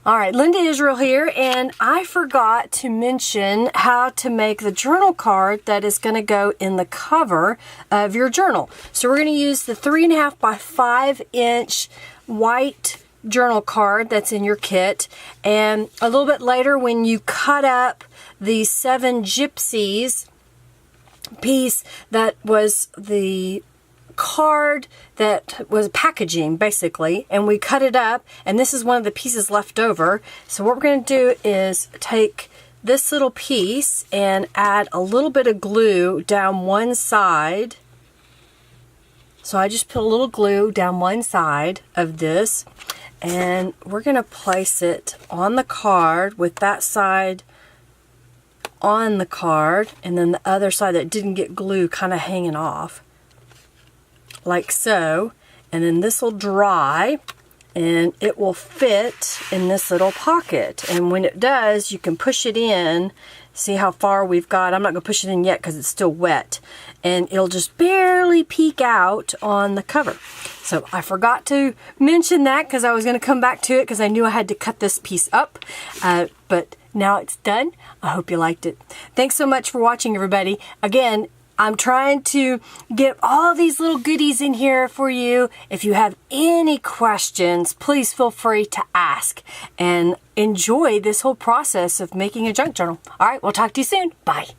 All right, Linda Israel here, and I forgot to mention how to make the journal card that is going to go in the cover of your journal. So we're going to use the 3.5 by 5 inch white journal card that's in your kit, and a little bit later when you cut up the 7 Gypsies piece that was the card that was packaging basically, and we cut it up, and this is one of the pieces left over. So what we're going to do is take this little piece and add a little bit of glue down one side. So I just put a little glue down one side of this, and we're going to place it on the card with that side on the card, and then the other side that didn't get glue kind of hanging off like so. And then this will dry and it will fit in this little pocket, and when it does you can push it in. See how far we've got? I'm not going to push it in yet because it's still wet, and it'll just barely peek out on the cover. So I forgot to mention that because I was going to come back to it because I knew I had to cut this piece up, but now it's done. I hope you liked it. Thanks so much for watching, everybody. Again, I'm trying to get all these little goodies in here for you. If you have any questions, please feel free to ask, and enjoy this whole process of making a junk journal. All right, we'll talk to you soon. Bye.